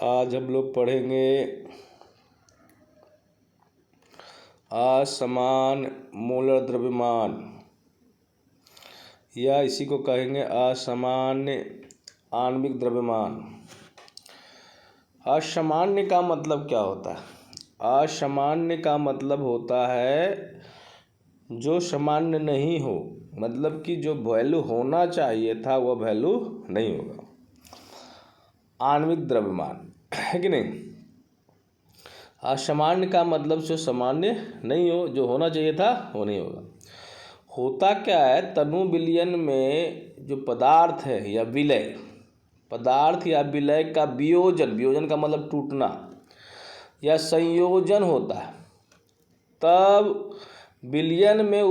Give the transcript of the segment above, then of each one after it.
आज हम लोग पढ़ेंगे असमान मोलर द्रव्यमान, या इसी को कहेंगे असामान्य आणविक द्रव्यमान। असामान्य का मतलब क्या होता है? असामान्य का मतलब होता है जो सामान्य नहीं हो, मतलब कि जो वैल्यू होना चाहिए था वह वैल्यू नहीं होगा। आणविक द्रव्यमान है कि नहीं। असामान्य का मतलब जो सामान्य नहीं हो, जो होना चाहिए था वो नहीं होगा। होता क्या है, तनु विलयन में जो पदार्थ है या विलय, पदार्थ या विलय का वियोजन, वियोजन का मतलब टूटना या संयोजन होता है, तब विलयन में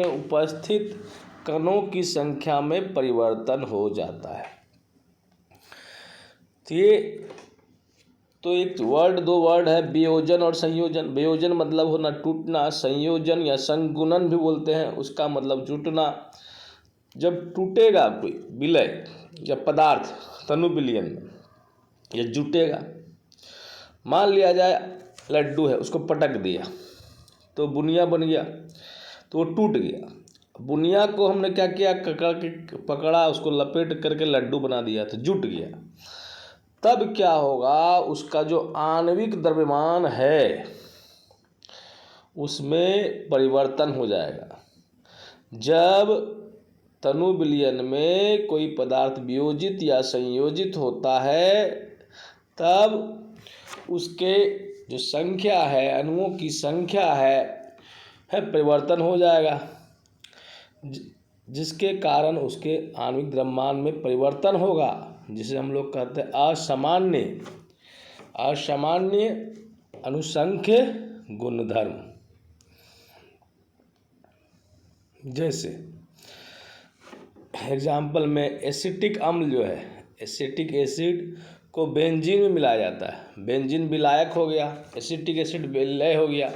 उपस्थित कणों की संख्या में परिवर्तन हो जाता है। तो एक वर्ड, दो वर्ड है, वियोजन और संयोजन। वियोजन मतलब होना, टूटना। संयोजन या संगुणन भी बोलते हैं, उसका मतलब जुटना। जब टूटेगा कोई विलय या पदार्थ तनु विलयन में, ये जुटेगा। मान लिया जाए लड्डू है, उसको पटक दिया तो बुनिया बन गया, तो वो टूट गया। बुनिया को हमने क्या किया, पकड़ा, उसको लपेट करके लड्डू बना दिया तो जुट गया। तब क्या होगा, उसका जो आणविक द्रव्यमान है उसमें परिवर्तन हो जाएगा। जब तनु विलयन में कोई पदार्थ वियोजित या संयोजित होता है, तब उसके जो संख्या है, अणुओं की संख्या है परिवर्तन हो जाएगा, जिसके कारण उसके आणविक द्रव्यमान में परिवर्तन होगा, जिसे हम लोग कहते हैं असामान्य अनुसंख्य गुणधर्म। जैसे एग्जाम्पल में एसिटिक अम्ल जो है, एसिटिक एसिड को बेंजीन में मिलाया जाता है, बेंजीन विलायक हो गया, एसिटिक एसिड विलय हो गया।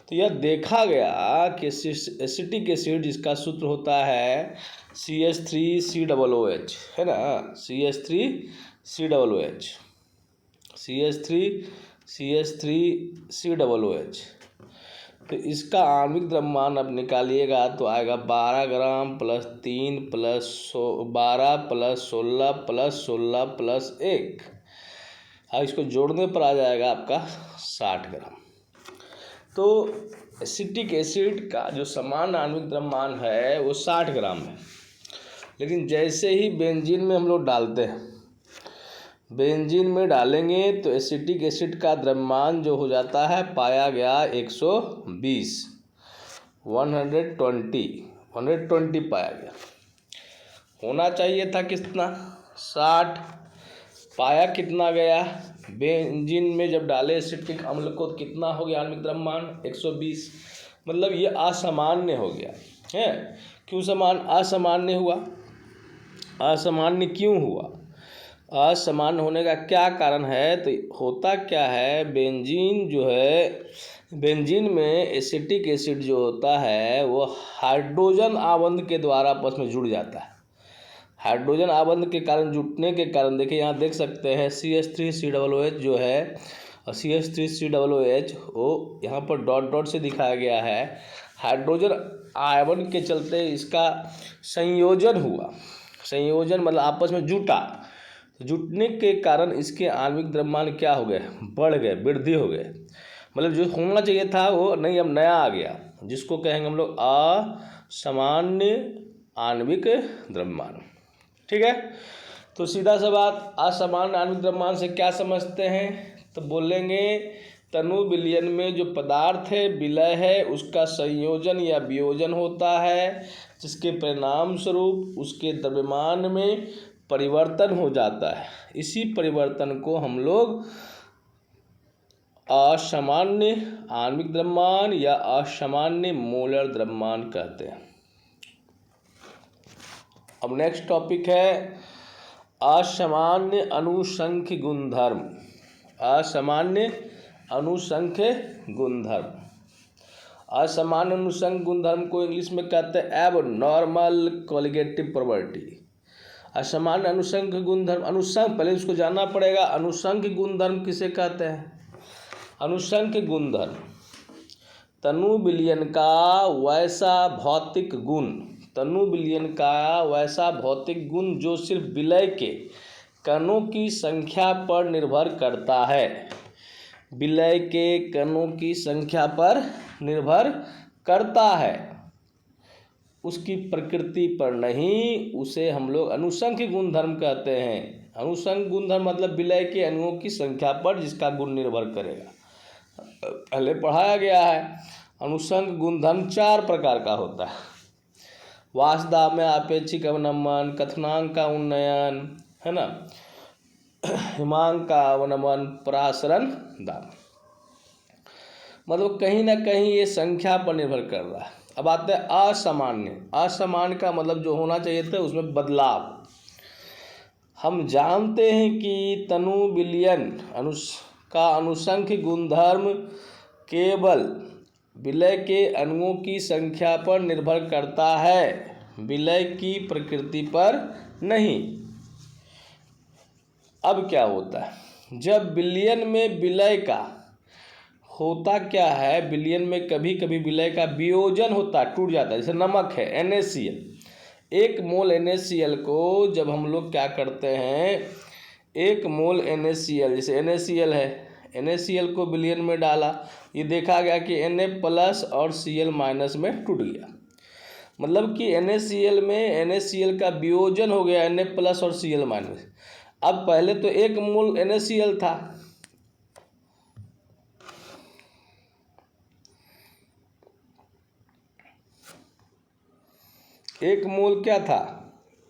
तो यह देखा गया कि एसिटिक एसिड जिसका सूत्र होता है CH3COOH, है ना, CH3COOH। तो इसका आणविक द्रव्यमान अब निकालिएगा तो आएगा 12 gram plus 3 plus 12 plus 16 plus 16 plus 1। हाँ, इसको जोड़ने पर आ जाएगा आपका 60 ग्राम। तो एसिटिक एसिड का जो समान आणविक द्रव्यमान है वो 60 ग्राम है। लेकिन जैसे ही बेंजीन में हम लोग डालते हैं, बेंजीन में डालेंगे तो एसिटिक एसिड का द्रव्यमान जो हो जाता है, पाया गया 120 पाया गया। होना चाहिए था कितना, 60, पाया कितना गया। बेंजीन में जब डाले एसिटिक अम्ल को कितना हो गया आणविक द्रव्यमान, 120। मतलब ये असामान्य हो गया है। क्यों असामान्य हुआ? असामान्य क्यों हुआ? असामान्य होने का क्या कारण है? तो होता क्या है, बेंजीन जो है, बेंजीन में एसिटिक एसिड जो होता है वो हाइड्रोजन आबंध के द्वारा आपस में जुड़ जाता है। हाइड्रोजन आबंध के कारण, जुटने के कारण, देखिए यहाँ देख सकते हैं CH3COOH जो है, और CH3COOH वो यहाँ पर डॉट डॉट से दिखाया गया है। हाइड्रोजन आयन के चलते इसका संयोजन हुआ। संयोजन मतलब आपस में जुटा, जुटने के कारण इसके आणविक द्रव्यमान क्या हो गए, बढ़ गए, वृद्धि हो गए। मतलब जो होना चाहिए था वो नहीं, अब नया आ गया, जिसको कहेंगे हम लोग असामान्य आणविक द्रव्यमान। ठीक है। तो सीधा सा बात, असामान्य आणविक द्रव्यमान से क्या समझते हैं? तो बोलेंगे तनु विलयन में जो पदार्थ है, विलय है, उसका संयोजन या वियोजन होता है, जिसके परिणाम स्वरूप उसके द्रव्यमान में परिवर्तन हो जाता है। इसी परिवर्तन को हम लोग असामान्य आणविक द्रव्यमान या असामान्य मोलर द्रव्यमान कहते हैं। अब नेक्स्ट टॉपिक है असामान्य अनुसंख्य गुणधर्म। असामान्य अनुसंख्य गुणधर्म। असामान्य अनुसंख्य गुणधर्म को इंग्लिश में कहते हैं एबनॉर्मल कोलिगेटिव प्रॉपर्टी। असामान्य अनुषंग गुणधर्म, अनुषंग पहले उसको जानना पड़ेगा। अनुषंग गुणधर्म किसे कहते हैं? अनुषंग गुणधर्म तनु विलयन का वैसा भौतिक गुण, तनु विलयन का वैसा भौतिक गुण जो सिर्फ विलय के कणों की संख्या पर निर्भर करता है, विलय के कणों की संख्या पर निर्भर करता है, उसकी प्रकृति पर नहीं। उसे हम लोग अनुषंग गुणधर्म कहते हैं। अनुषंग गुणधर्म मतलब विलय के अणुओं की संख्या पर जिसका गुण निर्भर करेगा। पहले पढ़ाया गया है। अनुषंग गुणधर्म 4 प्रकार का होता है। वासदाव में आपेक्षिक अवनमन, कथनांक का उन्नयन, है ना, हिमांक का अवनमन, परासरण दाब, मतलब कहीं ना कहीं ये संख्या पर निर्भर कर रहा है। अब आते हैं असामान्य। असामान्य का मतलब जो होना चाहिए था उसमें बदलाव। हम जानते हैं कि तनु विलयन का अनुषंग गुणधर्म केवल विलय के अणुओं की संख्या पर निर्भर करता है, विलय की प्रकृति पर नहीं। अब क्या होता है? जब विलयन में विलय का होता क्या है, विलयन में कभी कभी विलय का वियोजन होता है, टूट जाता है। जैसे नमक है NaCl, 1 मोल NaCl को जब हम लोग क्या करते हैं, 1 मोल NaCl, जैसे NaCl है, NaCl को विलयन में डाला, ये देखा गया कि Na+ और Cl- में टूट गया। मतलब कि NaCl में NaCl का वियोजन हो गया Na+ और Cl-। अब पहले तो 1 मोल NaCl था, एक मोल क्या था?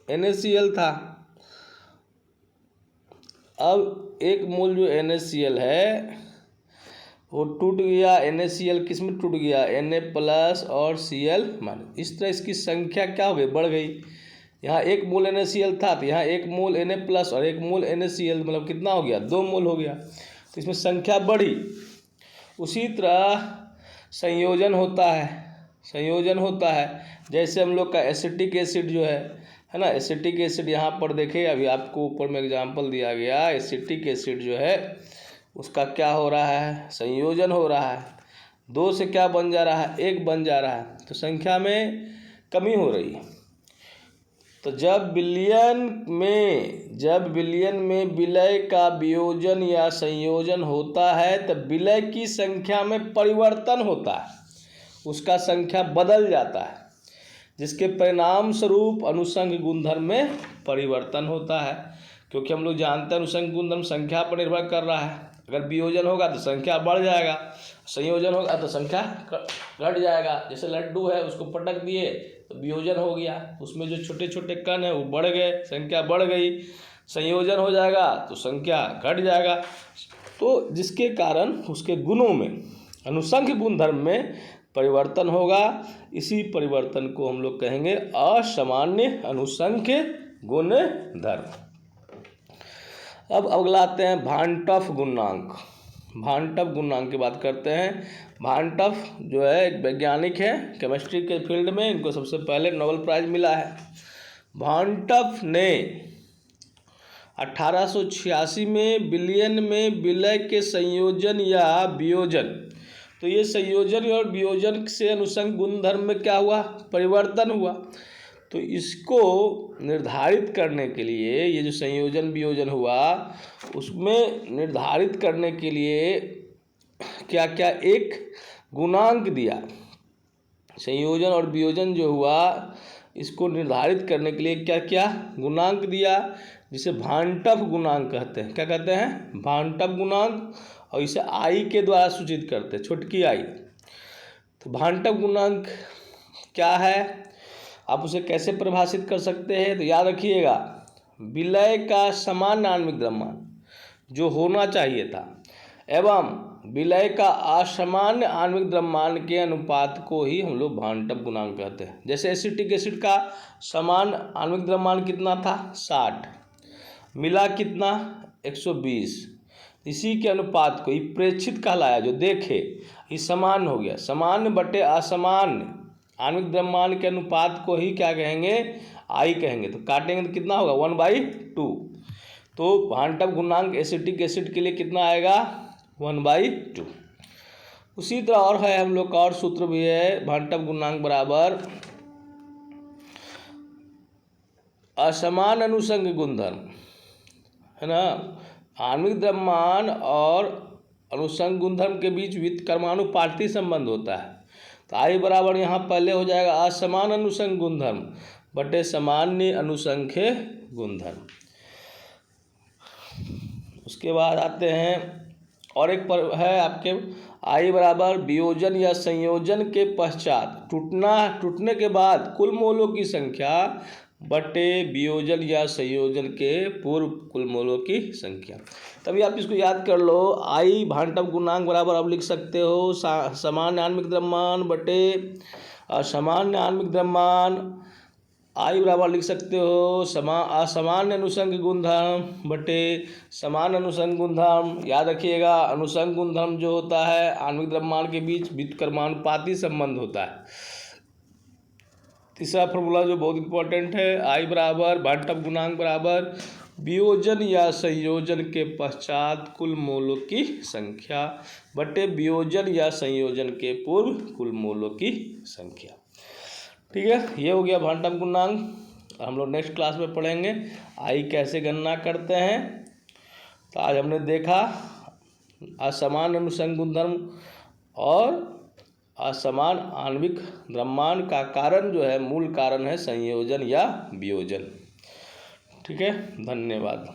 NaCl था। अब 1 मोल जो NaCl है वो टूट गया। NaCl किस में टूट गया? Na+ और Cl-। इस तरह इसकी संख्या क्या हो गई? बढ़ गई। यहाँ 1 मोल NaCl था तो यहाँ 1 मोल Na+ और 1 मोल NaCl, मतलब कितना हो गया? 2 मोल हो गया। तो इसमें संख्या बढ़ी। उसी तरह संयोजन होता है, संयोजन होता है। जैसे हम लोग का एसिटिक एसिड जो है ना, एसिटिक एसिड यहाँ पर देखें, अभी आपको ऊपर में एग्जाम्पल दिया गया। एसिटिक एसिड जो है उसका क्या हो रहा है? संयोजन हो रहा है। 2 से क्या बन जा रहा है? 1 बन जा रहा है। तो संख्या में कमी हो रही है। तो जब विलयन में विलय का वियोजन या संयोजन होता है तब विलय की संख्या में परिवर्तन होता है, उसका संख्या बदल जाता है, जिसके परिणाम स्वरूप अनुषंग गुणधर्म में परिवर्तन होता है। क्योंकि हम लोग जानते हैं अनुषंग गुणधर्म संख्या पर निर्भर कर रहा है। अगर वियोजन होगा तो संख्या बढ़ जाएगा, संयोजन होगा तो संख्या घट जाएगा। जैसे लड्डू है, उसको पटक दिए तो वियोजन हो गया, उसमें जो छोटे छोटे कण है वो बढ़ गए, संख्या बढ़ गई। संयोजन हो जाएगा तो संख्या घट जाएगा। तो जिसके कारण उसके गुणों में, अनुषंग गुणधर्म में परिवर्तन होगा। इसी परिवर्तन को हम लोग कहेंगे असामान्य अनुषंग गुणधर्म। अब अगला आते हैं भांटफ गुणांक। भांटफ गुणांक की बात करते हैं। भांटफ जो है एक वैज्ञानिक है केमिस्ट्री के फील्ड में, इनको सबसे पहले नोबेल प्राइज मिला है। भांटफ ने 1886 में विलयन में विलय के संयोजन या वियोजन, तो ये संयोजन और वियोजन से अनुषंग गुणधर्म में क्या हुआ? परिवर्तन हुआ। तो इसको निर्धारित करने के लिए, ये जो संयोजन वियोजन हुआ उसमें निर्धारित करने के लिए क्या क्या एक गुणांक दिया। संयोजन और वियोजन जो हुआ इसको निर्धारित करने के लिए क्या क्या गुणांक दिया, जिसे भांटफ गुणांक कहते हैं। क्या कहते हैं? भांटफ गुणांक। और इसे आई के द्वारा सूचित करते हैं, छोटकी आई। तो भांटफ गुणांक क्या है, आप उसे कैसे परिभाषित कर सकते हैं? तो याद रखिएगा, विलय का समान आणविक द्रव्यमान जो होना चाहिए था एवं विलय का असामान्य आणविक द्रव्यमान के अनुपात को ही हम लोग भांटफ गुणांक कहते हैं। जैसे एसिटिक एसिड का समान आणविक द्रव्यमान कितना था? 60, मिला कितना? 120। इसी के अनुपात को ही प्रेक्षित कहलाया, जो देखे, ये समान हो गया। समान बटे असामान्य आणविक द्रव्यमान के अनुपात को ही क्या कहेंगे, आई कहेंगे। तो काटेंगे तो कितना होगा 1/2। तो भांटप गुणांक एसिटिक एसिड के लिए कितना आएगा 1/2। उसी तरह और है हम लोग का और सूत्र भी है, भांटप गुणांक बराबर असमान अनुसंग गुणधर्म, है ना। आणविक द्रव्यमान और अनुसंग गुणधर्म के बीच व्युत्क्रमानुपाती संबंध होता है। तो आई बराबर यहाँ पहले हो जाएगा असमान अनुसंग गुणधर्म बटे सामान्य अनुसंख्य गुणधर्म। उसके बाद आते हैं और एक पर है आपके आई बराबर वियोजन या संयोजन के पश्चात टूटने के बाद कुल मोलों की संख्या बटे वियोजन या संयोजन के पूर्व कुल मोलों की संख्या। तभी आप इसको याद कर लो। आई भांटप गुणांक बराबर आप लिख सकते हो सामान्य आणविक द्रव्यमान बटे असामान्य आणविक द्रव्यमान। आई बराबर लिख सकते हो असामान्य अनुसंग गुणधर्म बटे समान अनुसंग गुणधर्म। याद रखिएगा अनुसंग गुणधर्म जो होता है आणविक द्रव्यमान के बीच व्युत्क्रमानुपाती संबंध होता है। तीसरा फॉर्मूला जो बहुत इंपॉर्टेंट है, आई बराबर भांटप गुणांक बराबर वियोजन या संयोजन के पश्चात कुल मोलों की संख्या बटे वियोजन या संयोजन के पूर्व कुल मोलों की संख्या। ठीक है, ये हो गया भांटप गुणांक। हम लोग नेक्स्ट क्लास में पढ़ेंगे आई कैसे गणना करते हैं। तो आज हमने देखा असमान अनुसंग गुणधर्म और असमान आणविक द्रव्यमान का कारण जो है, मूल कारण है संयोजन या वियोजन। ठीक है, धन्यवाद।